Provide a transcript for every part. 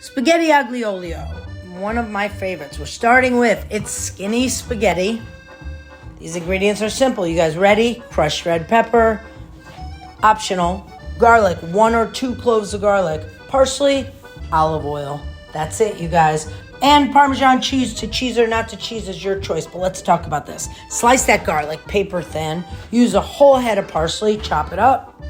Spaghetti Aglio, one of my favorites. We're starting with, it's skinny spaghetti. These ingredients are simple. You guys ready? Crushed red pepper, optional. Garlic, 1 or 2 cloves of garlic. Parsley, olive oil. That's it, you guys. And Parmesan cheese, to cheese or not to cheese is your choice, but let's talk about this. Slice that garlic paper thin. Use a whole head of parsley, chop it up.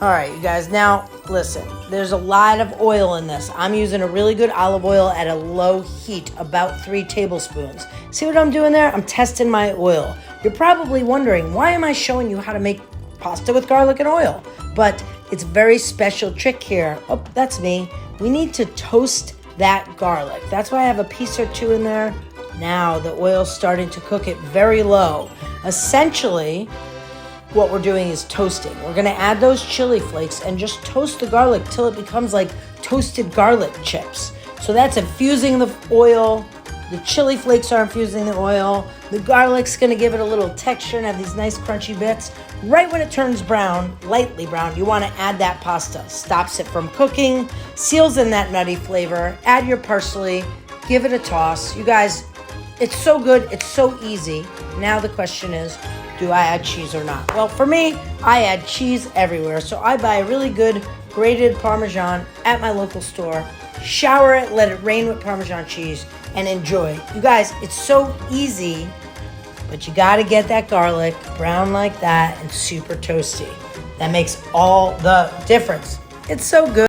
All right, you guys, now listen, there's a lot of oil in this. I'm using a really good olive oil at a low heat, about 3 tablespoons. See what I'm doing there? I'm testing my oil. You're probably wondering, why am I showing you how to make pasta with garlic and oil? But it's a very special trick here. Oh, that's me. We need to toast that garlic. That's why I have a piece or 2 in there. Now the oil's starting to cook it very low. Essentially, what we're doing is toasting. We're gonna add those chili flakes and just toast the garlic till it becomes like toasted garlic chips. So that's infusing the oil. The chili flakes are infusing the oil. The garlic's gonna give it a little texture and have these nice crunchy bits. Right when it turns brown, lightly brown, you wanna add that pasta. Stops it from cooking, seals in that nutty flavor. Add your parsley, give it a toss. You guys, it's so good, it's so easy. Now the question is, do I add cheese or not? Well, for me, I add cheese everywhere. So I buy a really good grated Parmesan at my local store, shower it, let it rain with Parmesan cheese, and enjoy. You guys, it's so easy, but you gotta get that garlic brown like that and super toasty. That makes all the difference. It's so good.